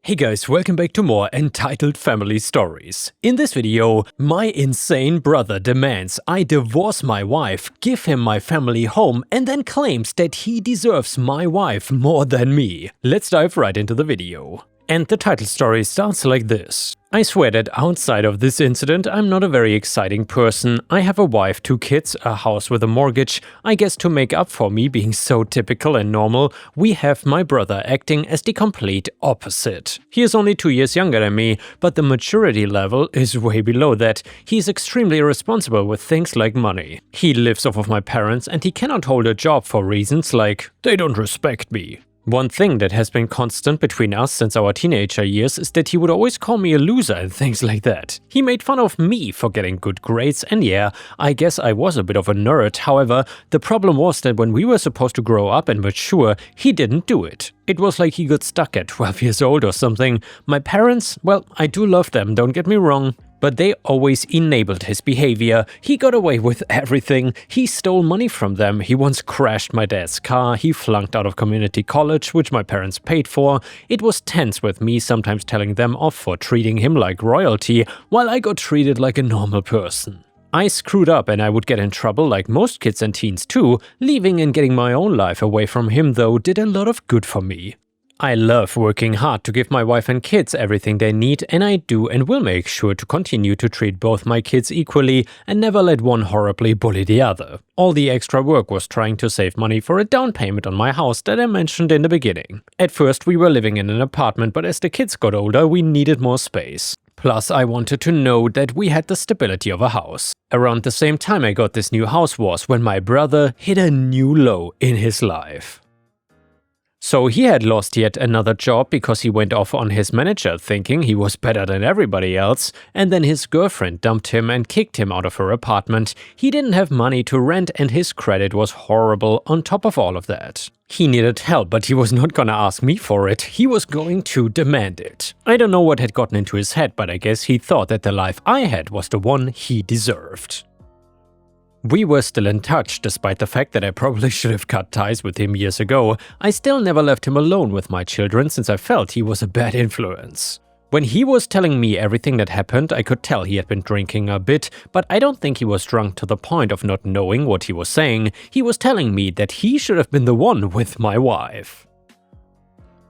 Hey guys, welcome back to more Entitled Family Stories. In this video, my insane brother demands I divorce my wife, give him my family home, and then claims that he deserves my wife more than me. Let's dive right into the video. And the title story starts like this. I swear that outside of this incident, I'm not a very exciting person. I have a wife, 2 kids, a house with a mortgage. I guess to make up for me being so typical and normal, we have my brother acting as the complete opposite. He is only 2 years younger than me, but the maturity level is way below that. He is extremely irresponsible with things like money. He lives off of my parents and he cannot hold a job for reasons like, they don't respect me. One thing that has been constant between us since our teenager years is that he would always call me a loser and things like that. He made fun of me for getting good grades, and yeah, I guess I was a bit of a nerd. However, the problem was that when we were supposed to grow up and mature, he didn't do it. It was like he got stuck at 12 years old or something. My parents, well, I do love them, don't get me wrong, but they always enabled his behavior. He got away with everything. He stole money from them. He once crashed my dad's car. He flunked out of community college, which my parents paid for. It was tense with me sometimes telling them off for treating him like royalty, while I got treated like a normal person. I screwed up and I would get in trouble like most kids and teens too. Leaving and getting my own life away from him though did a lot of good for me. I love working hard to give my wife and kids everything they need, and I do and will make sure to continue to treat both my kids equally and never let one horribly bully the other. All the extra work was trying to save money for a down payment on my house that I mentioned in the beginning. At first we were living in an apartment, but as the kids got older we needed more space. Plus I wanted to know that we had the stability of a house. Around the same time I got this new house was when my brother hit a new low in his life. So he had lost yet another job because he went off on his manager thinking he was better than everybody else, and then his girlfriend dumped him and kicked him out of her apartment. He didn't have money to rent and his credit was horrible on top of all of that. He needed help, but he was not gonna ask me for it. He was going to demand it. I don't know what had gotten into his head, but I guess he thought that the life I had was the one he deserved. We were still in touch, despite the fact that I probably should have cut ties with him years ago. I still never left him alone with my children since I felt he was a bad influence. When he was telling me everything that happened, I could tell he had been drinking a bit, but I don't think he was drunk to the point of not knowing what he was saying. He was telling me that he should have been the one with my wife.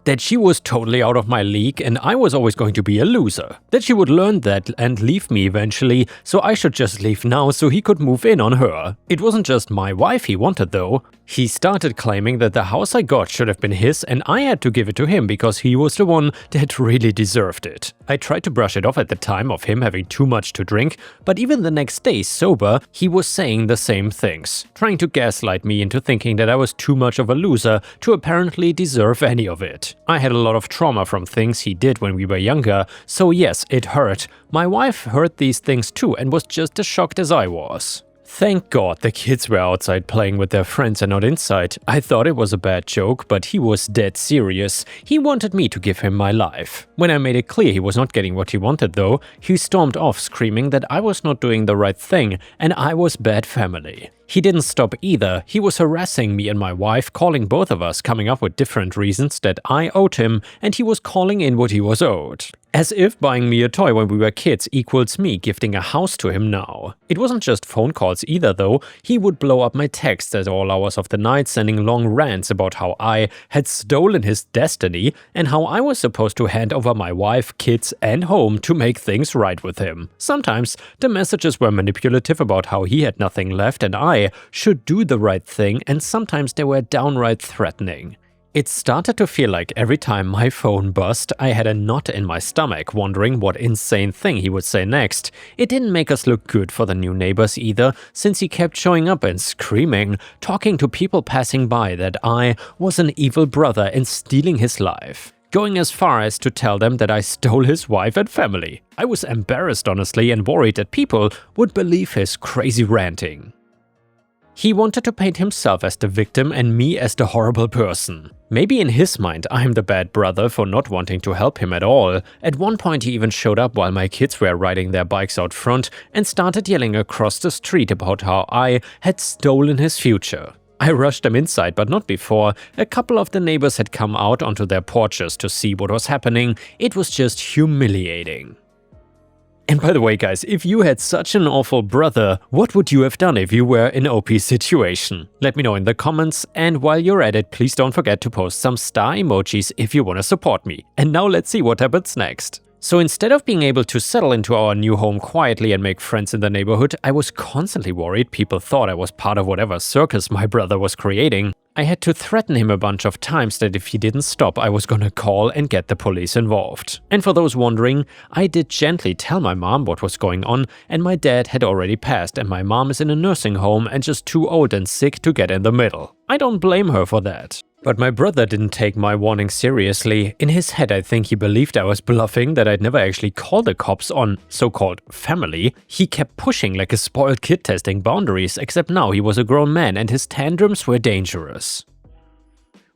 That she was totally out of my league and I was always going to be a loser. That she would learn that and leave me eventually, so I should just leave now so he could move in on her. It wasn't just my wife he wanted though. He started claiming that the house I got should have been his and I had to give it to him because he was the one that really deserved it. I tried to brush it off at the time of him having too much to drink, but even the next day sober, he was saying the same things, trying to gaslight me into thinking that I was too much of a loser to apparently deserve any of it. I had a lot of trauma from things he did when we were younger, so yes, it hurt. My wife heard these things too and was just as shocked as I was. Thank God the kids were outside playing with their friends and not inside. I thought it was a bad joke, but he was dead serious. He wanted me to give him my life. When I made it clear he was not getting what he wanted though, he stormed off screaming that I was not doing the right thing and I was bad family. He didn't stop either. He was harassing me and my wife, calling both of us, coming up with different reasons that I owed him, and he was calling in what he was owed. As if buying me a toy when we were kids equals me gifting a house to him now. It wasn't just phone calls either though. He would blow up my texts at all hours of the night, sending long rants about how I had stolen his destiny and how I was supposed to hand over my wife, kids and home to make things right with him. Sometimes the messages were manipulative about how he had nothing left and I should do the right thing, and sometimes they were downright threatening. It started to feel like every time my phone buzzed, I had a knot in my stomach wondering what insane thing he would say next. It didn't make us look good for the new neighbors either, since he kept showing up and screaming, talking to people passing by that I was an evil brother and stealing his life. Going as far as to tell them that I stole his wife and family. I was embarrassed honestly and worried that people would believe his crazy ranting. He wanted to paint himself as the victim and me as the horrible person. Maybe in his mind I'm the bad brother for not wanting to help him at all. At one point he even showed up while my kids were riding their bikes out front and started yelling across the street about how I had stolen his future. I rushed them inside, but not before. A couple of the neighbors had come out onto their porches to see what was happening. It was just humiliating. And by the way, guys, if you had such an awful brother, what would you have done if you were in OP's situation? Let me know in the comments, and while you're at it, please don't forget to post some star emojis if you want to support me. And now let's see what happens next. So instead of being able to settle into our new home quietly and make friends in the neighborhood, I was constantly worried people thought I was part of whatever circus my brother was creating. I had to threaten him a bunch of times that if he didn't stop, I was gonna call and get the police involved. And for those wondering, I did gently tell my mom what was going on, and my dad had already passed and my mom is in a nursing home and just too old and sick to get in the middle. I don't blame her for that. But my brother didn't take my warning seriously. In his head, I think he believed I was bluffing, that I'd never actually called the cops on so-called family. He kept pushing like a spoiled kid testing boundaries, except now he was a grown man and his tantrums were dangerous.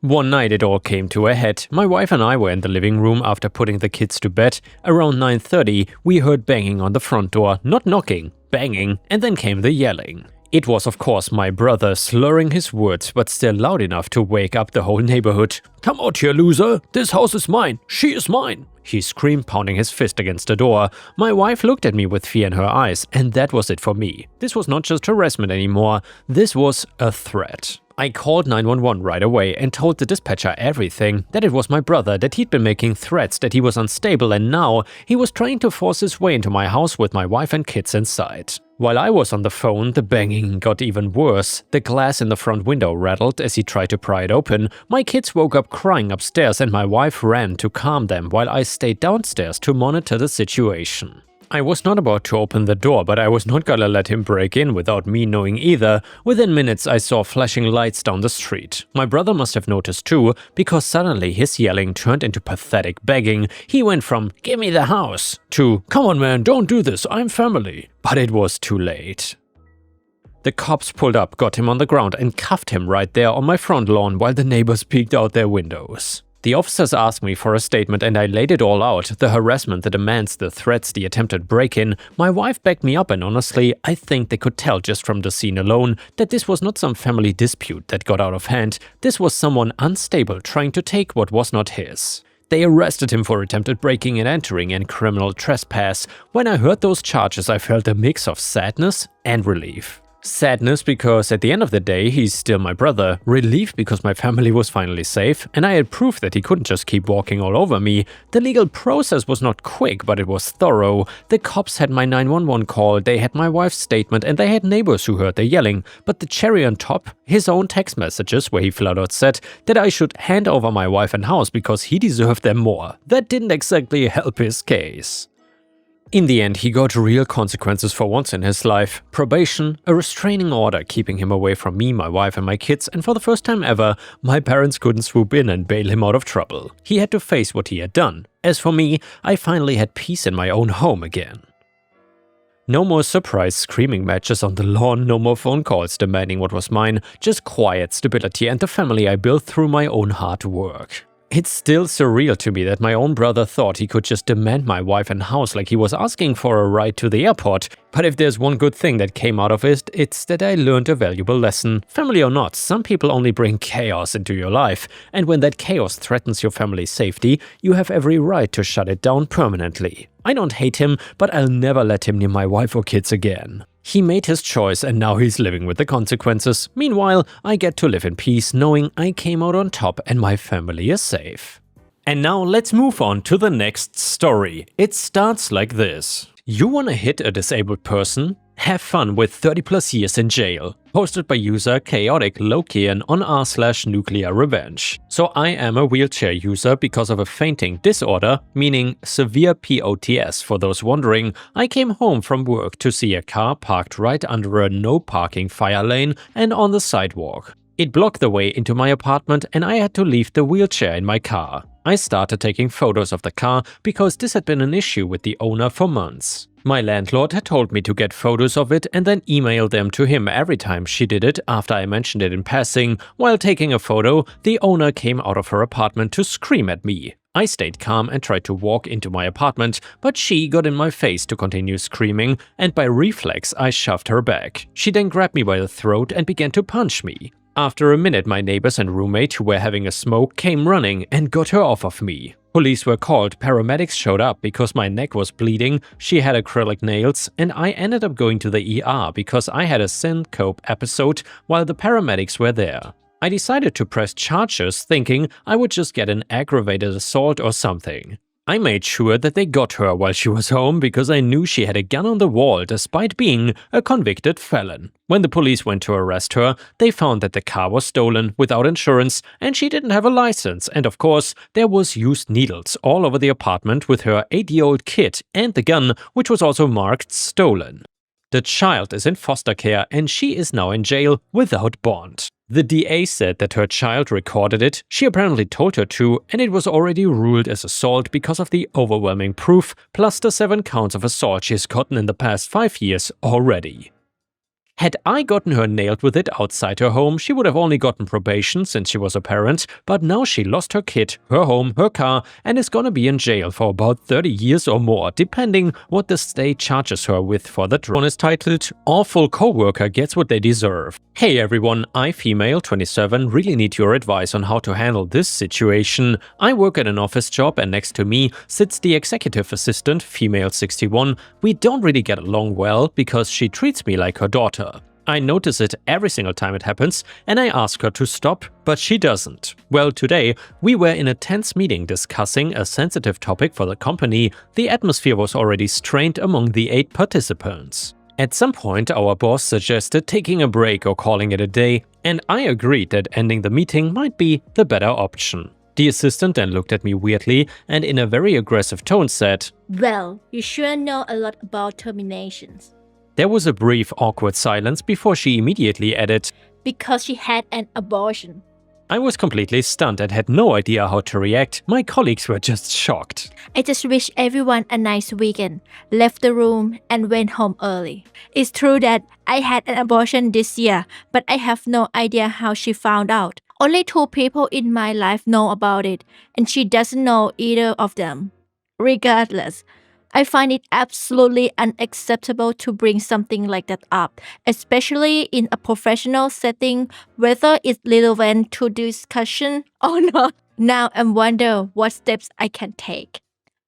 One night it all came to a head. My wife and I were in the living room after putting the kids to bed. Around 9:30, we heard banging on the front door, not knocking, banging, and then came the yelling. It was of course my brother slurring his words, but still loud enough to wake up the whole neighborhood. "Come out here, loser! This house is mine! She is mine!" He screamed, pounding his fist against the door. My wife looked at me with fear in her eyes, and that was it for me. This was not just harassment anymore, this was a threat. I called 911 right away and told the dispatcher everything, that it was my brother, that he'd been making threats, that he was unstable, and now he was trying to force his way into my house with my wife and kids inside. While I was on the phone, the banging got even worse. The glass in the front window rattled as he tried to pry it open. My kids woke up crying upstairs and my wife ran to calm them while I stayed downstairs to monitor the situation. I was not about to open the door, but I was not gonna let him break in without me knowing either. Within minutes I saw flashing lights down the street. My brother must have noticed too, because suddenly his yelling turned into pathetic begging. He went from "give me the house" to "come on man, don't do this, I'm family." But it was too late. The cops pulled up, got him on the ground and cuffed him right there on my front lawn while the neighbors peeked out their windows. The officers asked me for a statement and I laid it all out, the harassment, the demands, the threats, the attempted break-in. My wife backed me up and honestly, I think they could tell just from the scene alone that this was not some family dispute that got out of hand. This was someone unstable trying to take what was not his. They arrested him for attempted breaking and entering and criminal trespass. When I heard those charges, I felt a mix of sadness and relief. Sadness because at the end of the day he's still my brother, relief because my family was finally safe and I had proof that he couldn't just keep walking all over me. The legal process was not quick, but it was thorough. The cops had my 911 call, they had my wife's statement and they had neighbors who heard the yelling. But the cherry on top, his own text messages where he flat out said that I should hand over my wife and house because he deserved them more. That didn't exactly help his case. In the end, he got real consequences for once in his life. Probation, a restraining order keeping him away from me, my wife and my kids, and for the first time ever, my parents couldn't swoop in and bail him out of trouble. He had to face what he had done. As for me, I finally had peace in my own home again. No more surprise screaming matches on the lawn, no more phone calls demanding what was mine, just quiet stability and the family I built through my own hard work. It's still surreal to me that my own brother thought he could just demand my wife and house like he was asking for a ride to the airport. But if there's one good thing that came out of it, it's that I learned a valuable lesson. Family or not, some people only bring chaos into your life. And when that chaos threatens your family's safety, you have every right to shut it down permanently. I don't hate him, but I'll never let him near my wife or kids again. He made his choice and now he's living with the consequences. Meanwhile, I get to live in peace knowing I came out on top and my family is safe. And now let's move on to the next story. It starts like this. You wanna hit a disabled person? Have fun with 30+ years in jail. Posted by user Chaotic Lokian on r/nuclear revenge. So I am a wheelchair user because of a fainting disorder, meaning severe POTS for those wondering. I came home from work to see a car parked right under a no parking fire lane and on the sidewalk. It blocked the way into my apartment and I had to leave the wheelchair in my car. I started taking photos of the car because this had been an issue with the owner for months. My landlord had told me to get photos of it and then email them to him every time she did it after I mentioned it in passing. While taking a photo, the owner came out of her apartment to scream at me. I stayed calm and tried to walk into my apartment, but she got in my face to continue screaming, and by reflex I shoved her back. She then grabbed me by the throat and began to punch me. After a minute, my neighbors and roommate who were having a smoke came running and got her off of me. Police were called, paramedics showed up because my neck was bleeding, she had acrylic nails, and I ended up going to the ER because I had a syncope episode while the paramedics were there. I decided to press charges thinking I would just get an aggravated assault or something. I made sure that they got her while she was home because I knew she had a gun on the wall despite being a convicted felon. When the police went to arrest her, they found that the car was stolen without insurance and she didn't have a license, and of course there was used needles all over the apartment with her 8-year-old kid and the gun, which was also marked stolen. The child is in foster care and she is now in jail without bond. The DA said that her child recorded it, she apparently told her to, and it was already ruled as assault because of the overwhelming proof, plus the 7 counts of assault she's gotten in the past 5 years already. Had I gotten her nailed with it outside her home, she would have only gotten probation since she was a parent, but now she lost her kid, her home, her car, and is gonna be in jail for about 30 years or more, depending what the state charges her with for the drone. One is titled, Awful Coworker Gets What They Deserve. Hey everyone, I, female, 27, really need your advice on how to handle this situation. I work at an office job and next to me sits the executive assistant, female, 61. We don't really get along well because she treats me like her daughter. I notice it every single time it happens and I ask her to stop, but she doesn't. Well, today we were in a tense meeting discussing a sensitive topic for the company. The atmosphere was already strained among the 8 participants. At some point, our boss suggested taking a break or calling it a day, and I agreed that ending the meeting might be the better option. The assistant then looked at me weirdly and in a very aggressive tone said, "Well, you sure know a lot about terminations." There was a brief, awkward silence before she immediately added, "Because she had an abortion." I was completely stunned and had no idea how to react. My colleagues were just shocked. I just wish everyone a nice weekend, left the room, and went home early. It's true that I had an abortion this year, but I have no idea how she found out. Only 2 people in my life know about it, and she doesn't know either of them. Regardless, I find it absolutely unacceptable to bring something like that up, especially in a professional setting, whether it's relevant to discussion or not. Now I wonder what steps I can take.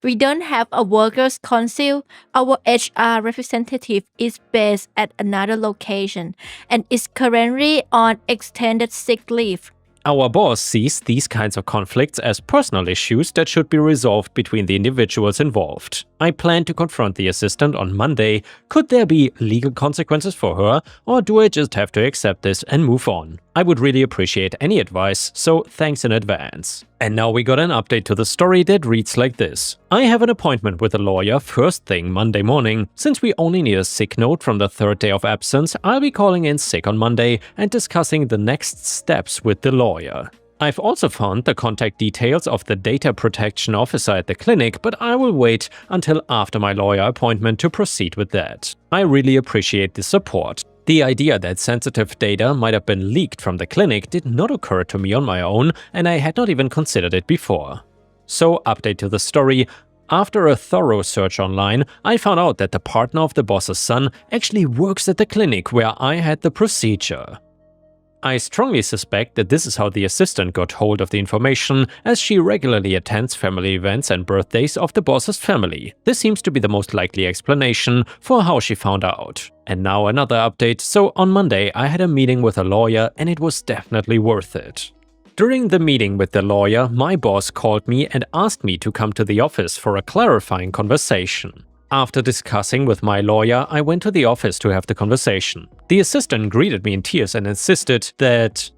We don't have a workers' council. Our HR representative is based at another location and is currently on extended sick leave. Our boss sees these kinds of conflicts as personal issues that should be resolved between the individuals involved. I plan to confront the assistant on Monday. Could there be legal consequences for her, or do I just have to accept this and move on? I would really appreciate any advice, so thanks in advance. And now we got an update to the story that reads like this. I have an appointment with a lawyer first thing Monday morning. Since we only need a sick note from the 3rd day of absence, I'll be calling in sick on Monday and discussing the next steps with the lawyer. I've also found the contact details of the data protection officer at the clinic, but I will wait until after my lawyer appointment to proceed with that. I really appreciate the support. The idea that sensitive data might have been leaked from the clinic did not occur to me on my own, and I had not even considered it before. So, update to the story. After a thorough search online, I found out that the partner of the boss's son actually works at the clinic where I had the procedure. I strongly suspect that this is how the assistant got hold of the information, as she regularly attends family events and birthdays of the boss's family. This seems to be the most likely explanation for how she found out. And now another update. So on Monday I had a meeting with a lawyer and it was definitely worth it. During the meeting with the lawyer, my boss called me and asked me to come to the office for a clarifying conversation. After discussing with my lawyer, I went to the office to have the conversation. The assistant greeted me in tears and insisted that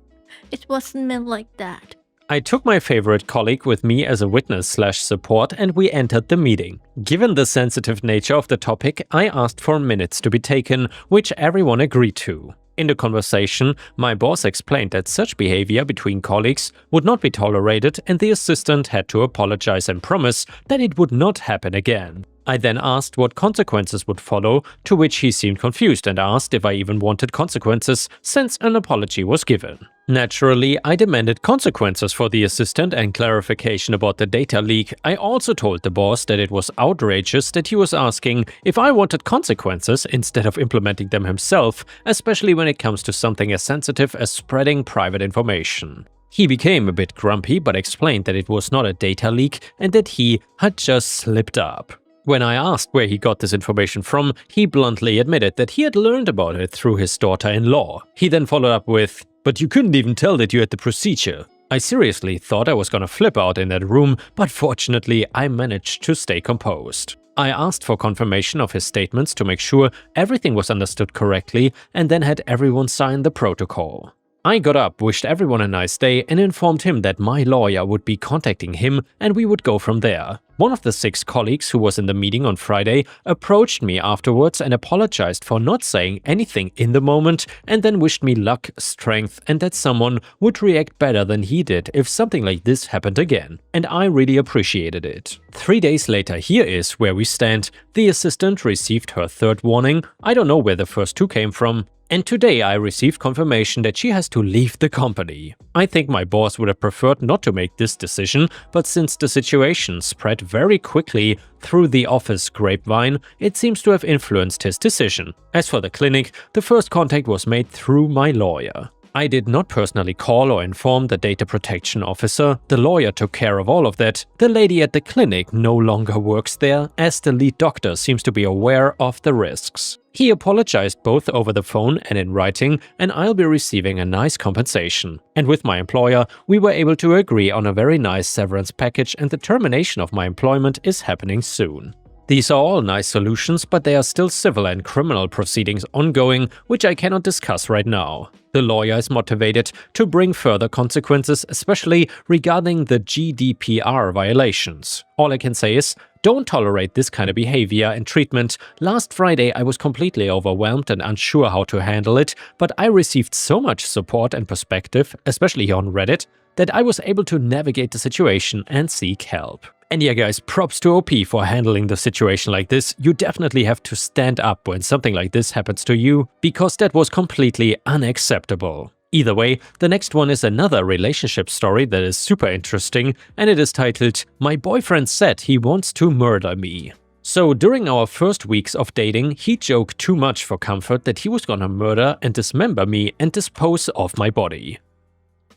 It wasn't meant like that. I took my favorite colleague with me as a witness/support and we entered the meeting. Given the sensitive nature of the topic, I asked for minutes to be taken, which everyone agreed to. In the conversation, my boss explained that such behavior between colleagues would not be tolerated and the assistant had to apologize and promise that it would not happen again. I then asked what consequences would follow, to which he seemed confused and asked if I even wanted consequences since an apology was given. Naturally, I demanded consequences for the assistant and clarification about the data leak. I also told the boss that it was outrageous that he was asking if I wanted consequences instead of implementing them himself, especially when it comes to something as sensitive as spreading private information. He became a bit grumpy but explained that it was not a data leak and that he had just slipped up. When I asked where he got this information from, he bluntly admitted that he had learned about it through his daughter-in-law. He then followed up with, "But you couldn't even tell that you had the procedure." I seriously thought I was gonna flip out in that room, but fortunately I managed to stay composed. I asked for confirmation of his statements to make sure everything was understood correctly and then had everyone sign the protocol. I got up, wished everyone a nice day and informed him that my lawyer would be contacting him and we would go from there. One of the 6 colleagues who was in the meeting on Friday approached me afterwards and apologized for not saying anything in the moment and then wished me luck, strength and that someone would react better than he did if something like this happened again. And I really appreciated it. 3 days later, here is where we stand. The assistant received her 3rd warning. I don't know where the first 2 came from. And today I received confirmation that she has to leave the company. I think my boss would have preferred not to make this decision, but since the situation spread very quickly through the office grapevine, it seems to have influenced his decision. As for the clinic, the first contact was made through my lawyer. I did not personally call or inform the data protection officer. The lawyer took care of all of that. The lady at the clinic no longer works there, as the lead doctor seems to be aware of the risks. He apologized both over the phone and in writing, and I'll be receiving a nice compensation. And with my employer, we were able to agree on a very nice severance package, and the termination of my employment is happening soon. These are all nice solutions, but there are still civil and criminal proceedings ongoing, which I cannot discuss right now. The lawyer is motivated to bring further consequences, especially regarding the GDPR violations. All I can say is, don't tolerate this kind of behavior and treatment. Last Friday I was completely overwhelmed and unsure how to handle it, but I received so much support and perspective, especially on Reddit, that I was able to navigate the situation and seek help. And yeah guys, props to OP for handling the situation like this. You definitely have to stand up when something like this happens to you, because that was completely unacceptable. Either way, the next one is another relationship story that is super interesting, and it is titled, "My boyfriend said he wants to murder me." So during our first weeks of dating, he joked too much for comfort that he was gonna murder and dismember me and dispose of my body.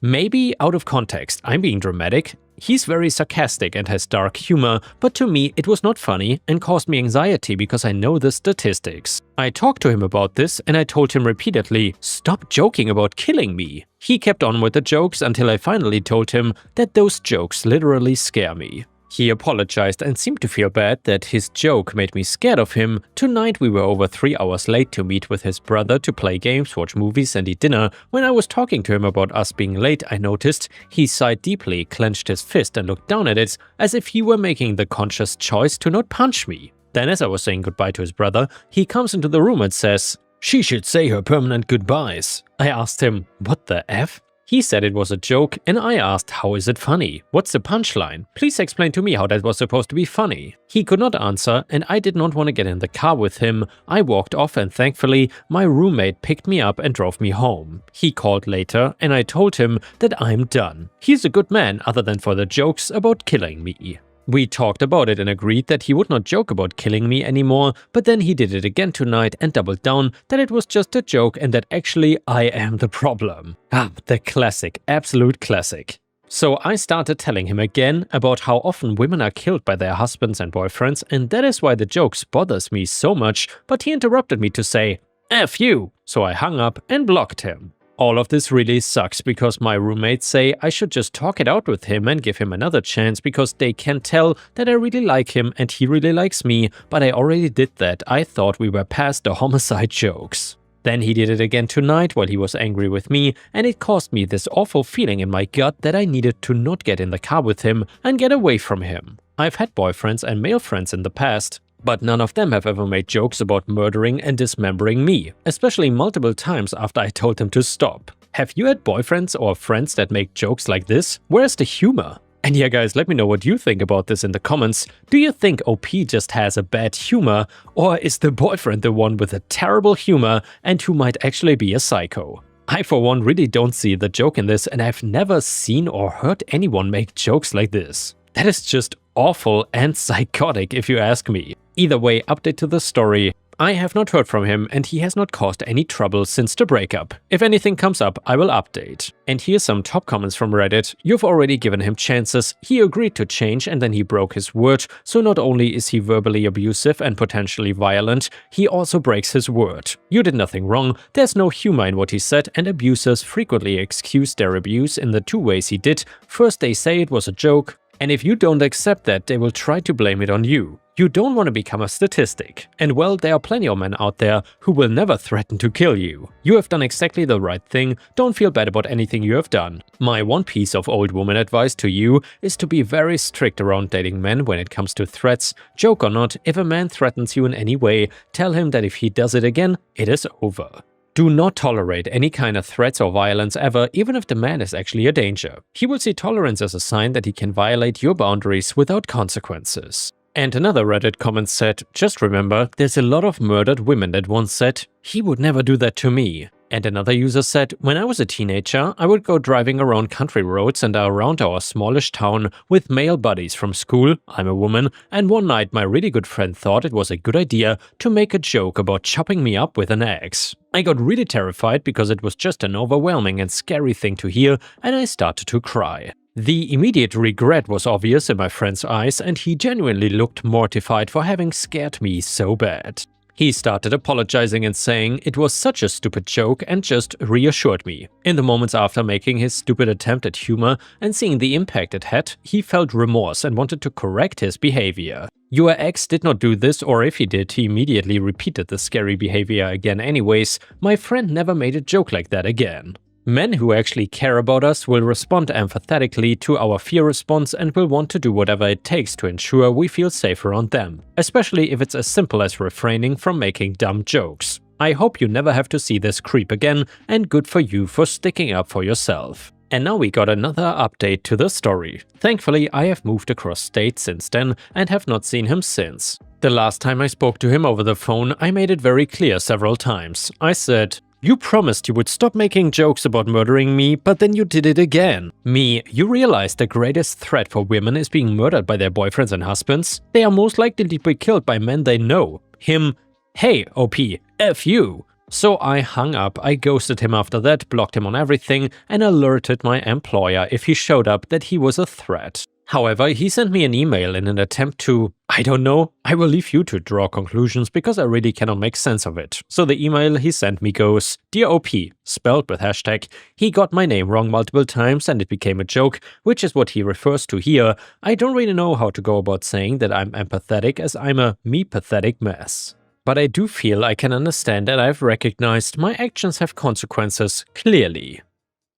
Maybe out of context, I'm being dramatic. He's very sarcastic and has dark humor, but to me it was not funny and caused me anxiety because I know the statistics. I talked to him about this and I told him repeatedly, "Stop joking about killing me." He kept on with the jokes until I finally told him that those jokes literally scare me. He apologized and seemed to feel bad that his joke made me scared of him. Tonight we were over 3 hours late to meet with his brother to play games, watch movies and eat dinner. When I was talking to him about us being late, I noticed he sighed deeply, clenched his fist and looked down at it as if he were making the conscious choice to not punch me. Then as I was saying goodbye to his brother, he comes into the room and says, "She should say her permanent goodbyes." I asked him, "What the F?" He said it was a joke, and I asked, "How is it funny? What's the punchline? Please explain to me how that was supposed to be funny." He could not answer, and I did not want to get in the car with him. I walked off, and thankfully, my roommate picked me up and drove me home. He called later, and I told him that I'm done. He's a good man other than for the jokes about killing me. We talked about it and agreed that he would not joke about killing me anymore, but then he did it again tonight and doubled down that it was just a joke and that actually I am the problem. The classic, absolute classic. So I started telling him again about how often women are killed by their husbands and boyfriends, and that is why the jokes bothers me so much, but he interrupted me to say, "F you!" So I hung up and blocked him. All of this really sucks because my roommates say I should just talk it out with him and give him another chance because they can tell that I really like him and he really likes me, but I already did that. I thought we were past the homicide jokes. Then he did it again tonight while he was angry with me, and it caused me this awful feeling in my gut that I needed to not get in the car with him and get away from him. I've had boyfriends and male friends in the past, but none of them have ever made jokes about murdering and dismembering me, especially multiple times after I told them to stop. Have you had boyfriends or friends that make jokes like this? Where's the humor? And yeah guys, let me know what you think about this in the comments. Do you think OP just has a bad humor, or is the boyfriend the one with a terrible humor and who might actually be a psycho? I for one really don't see the joke in this, and I've never seen or heard anyone make jokes like this. That is just awful and psychotic if you ask me. Either way, update to the story. I have not heard from him and he has not caused any trouble since the breakup. If anything comes up, I will update. And here's some top comments from Reddit. You've already given him chances, he agreed to change and then he broke his word, so not only is he verbally abusive and potentially violent, he also breaks his word. You did nothing wrong, there's no humor in what he said, and abusers frequently excuse their abuse in the two ways he did. First they say it was a joke, and if you don't accept that, they will try to blame it on you. You don't want to become a statistic. And well, there are plenty of men out there who will never threaten to kill you. You have done exactly the right thing, don't feel bad about anything you have done. My one piece of old woman advice to you is to be very strict around dating men when it comes to threats. Joke or not, if a man threatens you in any way, tell him that if he does it again, it is over. Do not tolerate any kind of threats or violence ever, even if the man is actually a danger. He will see tolerance as a sign that he can violate your boundaries without consequences. And another Reddit comment said, just remember, there's a lot of murdered women that once said, he would never do that to me. And another user said, when I was a teenager, I would go driving around country roads and around our smallish town with male buddies from school, I'm a woman, and one night my really good friend thought it was a good idea to make a joke about chopping me up with an axe. I got really terrified because it was just an overwhelming and scary thing to hear, and I started to cry. The immediate regret was obvious in my friend's eyes, and he genuinely looked mortified for having scared me so bad. He started apologizing and saying it was such a stupid joke and just reassured me. In the moments after making his stupid attempt at humor and seeing the impact it had, he felt remorse and wanted to correct his behavior. Your ex did not do this, or if he did, he immediately repeated the scary behavior again anyways. My friend never made a joke like that again. Men who actually care about us will respond empathetically to our fear response and will want to do whatever it takes to ensure we feel safe around them, especially if it's as simple as refraining from making dumb jokes. I hope you never have to see this creep again, and good for you for sticking up for yourself. And now we got another update to the story. Thankfully, I have moved across states since then and have not seen him since. The last time I spoke to him over the phone, I made it very clear several times. I said, you promised you would stop making jokes about murdering me, but then you did it again. Me, you realize the greatest threat for women is being murdered by their boyfriends and husbands? They are most likely to be killed by men they know. Him, hey, OP, F you. So I hung up, I ghosted him after that, blocked him on everything, and alerted my employer if he showed up that he was a threat. However, he sent me an email in an attempt to, I don't know, I will leave you to draw conclusions because I really cannot make sense of it. So the email he sent me goes, Dear OP, spelled with hashtag, he got my name wrong multiple times and it became a joke, which is what he refers to here. I don't really know how to go about saying that I'm empathetic as I'm a me-pathetic mess. But I do feel I can understand that I've recognized my actions have consequences clearly.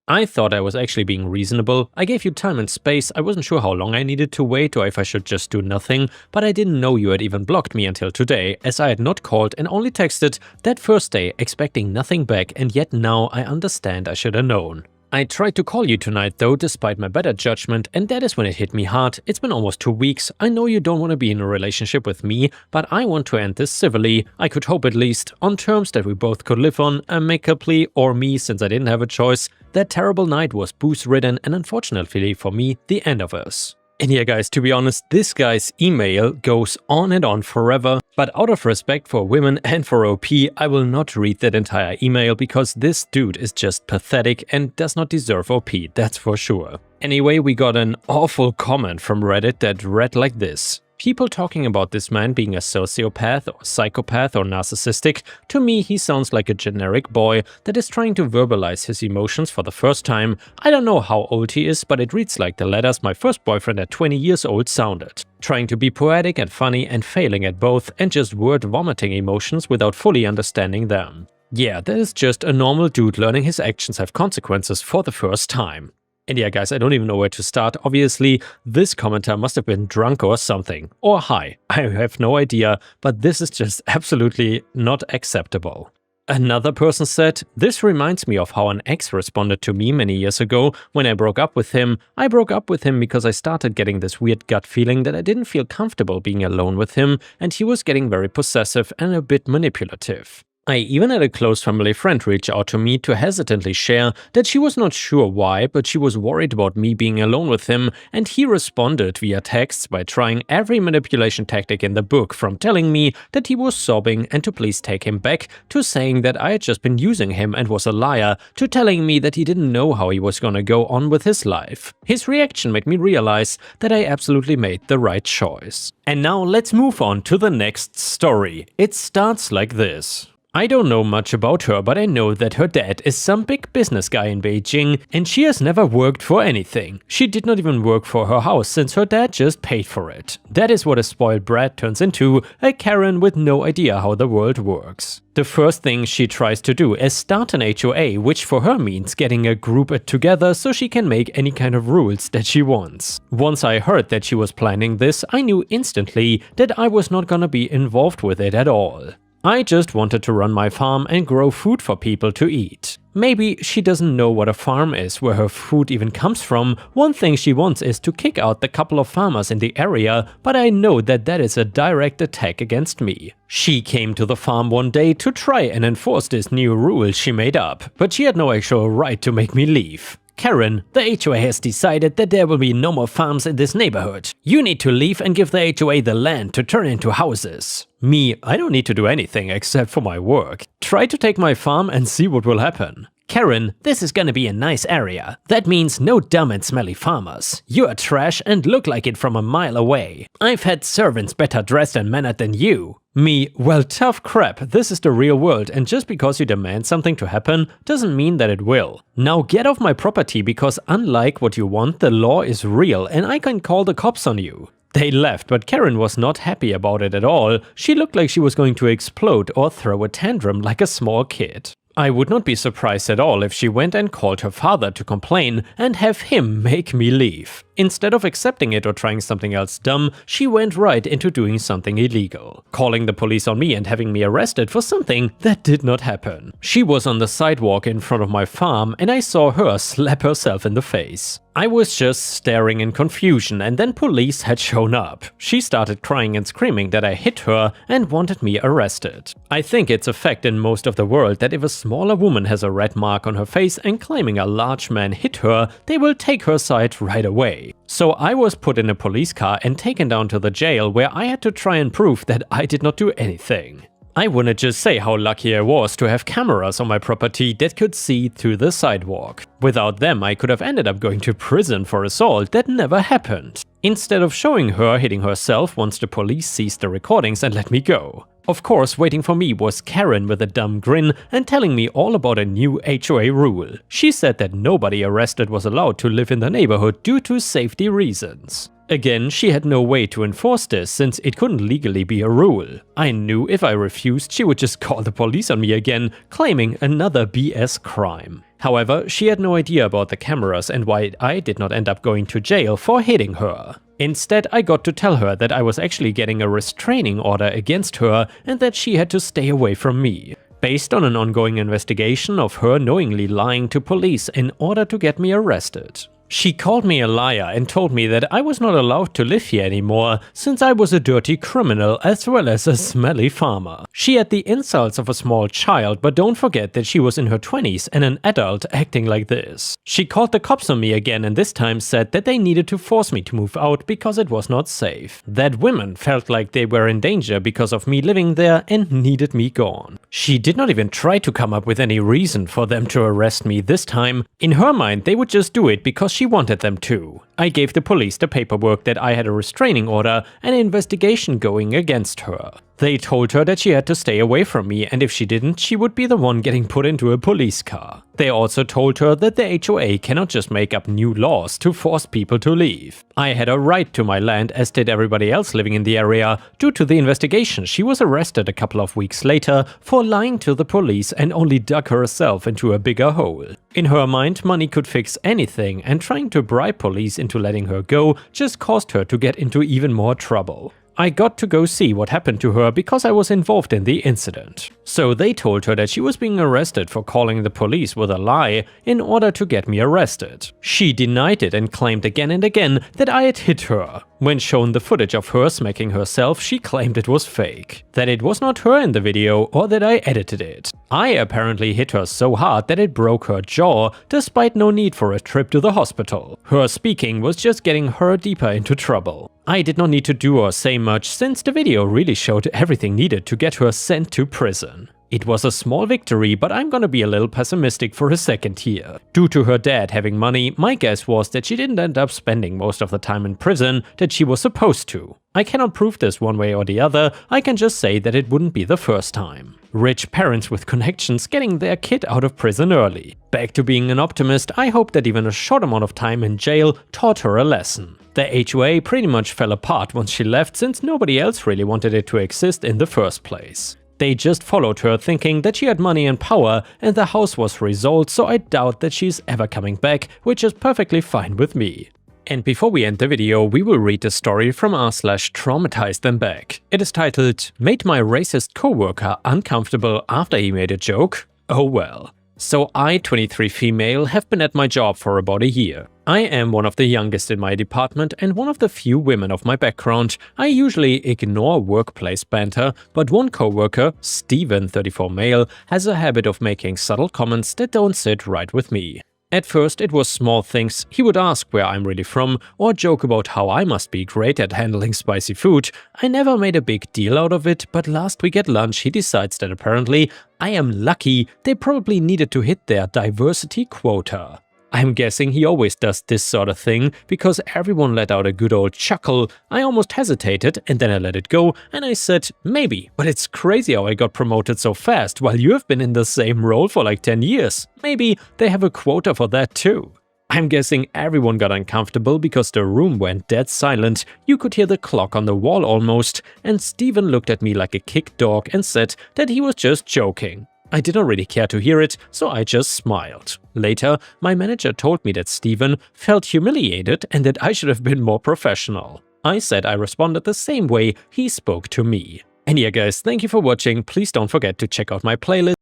I thought I was actually being reasonable. I gave you time and space. I wasn't sure how long I needed to wait or if I should just do nothing, but I didn't know you had even blocked me until today, as I had not called and only texted that first day expecting nothing back, and yet now I understand I should have known. I tried to call you tonight though, despite my better judgment, and that is when it hit me hard. It's been almost 2 weeks. I know you don't want to be in a relationship with me, but I want to end this civilly. I could hope at least, on terms that we both could live on, amicably, or me since I didn't have a choice. That terrible night was booze-ridden and unfortunately for me, the end of us. And yeah guys, to be honest, this guy's email goes on and on forever, but out of respect for women and for OP, I will not read that entire email because this dude is just pathetic and does not deserve OP, that's for sure. Anyway, we got an awful comment from Reddit that read like this. People talking about this man being a sociopath or psychopath or narcissistic, to me he sounds like a generic boy that is trying to verbalize his emotions for the first time. I don't know how old he is, but it reads like the letters my first boyfriend at 20 years old sounded. Trying to be poetic and funny and failing at both and just word vomiting emotions without fully understanding them. Yeah, that is just a normal dude learning his actions have consequences for the first time. And yeah guys, I don't even know where to start. Obviously, this commenter must have been drunk or something. Or high. I have no idea, but this is just absolutely not acceptable. Another person said, this reminds me of how an ex responded to me many years ago when I broke up with him. I broke up with him because I started getting this weird gut feeling that I didn't feel comfortable being alone with him, and he was getting very possessive and a bit manipulative. I even had a close family friend reach out to me to hesitantly share that she was not sure why, but she was worried about me being alone with him, and he responded via text by trying every manipulation tactic in the book, from telling me that he was sobbing and to please take him back, to saying that I had just been using him and was a liar, to telling me that he didn't know how he was gonna go on with his life. His reaction made me realize that I absolutely made the right choice. And now let's move on to the next story. It starts like this. I don't know much about her, but I know that her dad is some big business guy in Beijing, and she has never worked for anything. She did not even work for her house, since her dad just paid for it. That is what a spoiled brat turns into, a Karen with no idea how the world works. The first thing she tries to do is start an HOA, which for her means getting a group together so she can make any kind of rules that she wants. Once I heard that she was planning this, I knew instantly that I was not gonna be involved with it at all. I just wanted to run my farm and grow food for people to eat. Maybe she doesn't know what a farm is, where her food even comes from. One thing she wants is to kick out the couple of farmers in the area, but I know that that is a direct attack against me. She came to the farm one day to try and enforce this new rule she made up, but she had no actual right to make me leave. Karen, the HOA has decided that there will be no more farms in this neighborhood. You need to leave and give the HOA the land to turn into houses. Me, I don't need to do anything except for my work. Try to take my farm and see what will happen. Karen, this is gonna be a nice area. That means no dumb and smelly farmers. You are trash and look like it from a mile away. I've had servants better dressed and mannered than you. Me, well, tough crap, this is the real world, and just because you demand something to happen doesn't mean that it will. Now get off my property, because unlike what you want, the law is real and I can call the cops on you. They left, but Karen was not happy about it at all. She looked like she was going to explode or throw a tantrum like a small kid. I would not be surprised at all if she went and called her father to complain and have him make me leave. Instead of accepting it or trying something else dumb, she went right into doing something illegal, calling the police on me and having me arrested for something that did not happen. She was on the sidewalk in front of my farm and I saw her slap herself in the face. I was just staring in confusion, and then police had shown up. She started crying and screaming that I hit her and wanted me arrested. I think it's a fact in most of the world that if a smaller woman has a red mark on her face and claiming a large man hit her, they will take her side right away. So I was put in a police car and taken down to the jail, where I had to try and prove that I did not do anything. I wanna just say how lucky I was to have cameras on my property that could see through the sidewalk. Without them, I could have ended up going to prison for assault that never happened. Instead of showing her hitting herself once the police seized the recordings and let me go. Of course, waiting for me was Karen with a dumb grin and telling me all about a new HOA rule. She said that nobody arrested was allowed to live in the neighborhood due to safety reasons. Again, she had no way to enforce this, since it couldn't legally be a rule. I knew if I refused, she would just call the police on me again, claiming another BS crime. However, she had no idea about the cameras and why I did not end up going to jail for hitting her. Instead, I got to tell her that I was actually getting a restraining order against her and that she had to stay away from me, based on an ongoing investigation of her knowingly lying to police in order to get me arrested. She called me a liar and told me that I was not allowed to live here anymore, since I was a dirty criminal as well as a smelly farmer. She had the insults of a small child, but don't forget that she was in her 20s and an adult acting like this. She called the cops on me again and this time said that they needed to force me to move out because it was not safe. That women felt like they were in danger because of me living there and needed me gone. She did not even try to come up with any reason for them to arrest me this time. In her mind, they would just do it because she wanted them to. I gave the police the paperwork that I had a restraining order and an investigation going against her. They told her that she had to stay away from me, and if she didn't, she would be the one getting put into a police car. They also told her that the HOA cannot just make up new laws to force people to leave. I had a right to my land, as did everybody else living in the area. Due to the investigation, she was arrested a couple of weeks later for lying to the police and only dug herself into a bigger hole. In her mind, money could fix anything, and trying to bribe police into letting her go just caused her to get into even more trouble. I got to go see what happened to her because I was involved in the incident. So they told her that she was being arrested for calling the police with a lie in order to get me arrested. She denied it and claimed again and again that I had hit her. When shown the footage of her smacking herself, she claimed it was fake, that it was not her in the video or that I edited it. I apparently hit her so hard that it broke her jaw, despite no need for a trip to the hospital. Her speaking was just getting her deeper into trouble. I did not need to do or say much since the video really showed everything needed to get her sent to prison. It was a small victory, but I'm gonna be a little pessimistic for a second here. Due to her dad having money, my guess was that she didn't end up spending most of the time in prison that she was supposed to. I cannot prove this one way or the other, I can just say that it wouldn't be the first time. Rich parents with connections getting their kid out of prison early. Back to being an optimist, I hope that even a short amount of time in jail taught her a lesson. The HOA pretty much fell apart once she left since nobody else really wanted it to exist in the first place. They just followed her thinking that she had money and power and the house was resold, so I doubt that she's ever coming back, which is perfectly fine with me. And before we end the video, we will read a story from r/traumatized them back. It is titled, "Made my racist coworker uncomfortable after he made a joke? Oh well." So I, 23 female, have been at my job for about a year. I am one of the youngest in my department and one of the few women of my background. I usually ignore workplace banter, but one coworker, Steven, 34 male, has a habit of making subtle comments that don't sit right with me. At first it was small things. He would ask where I'm really from or joke about how I must be great at handling spicy food. I never made a big deal out of it, but last week at lunch he decides that apparently I am lucky they probably needed to hit their diversity quota. I'm guessing he always does this sort of thing because everyone let out a good old chuckle. I almost hesitated and then I let it go and I said, maybe, but it's crazy how I got promoted so fast while you have been in the same role for like 10 years. Maybe they have a quota for that too. I'm guessing everyone got uncomfortable because the room went dead silent. You could hear the clock on the wall almost, and Steven looked at me like a kicked dog and said that he was just joking. I didn't really care to hear it, so I just smiled. Later, my manager told me that Steven felt humiliated and that I should have been more professional. I said I responded the same way he spoke to me. And yeah guys, thank you for watching, please don't forget to check out my playlist.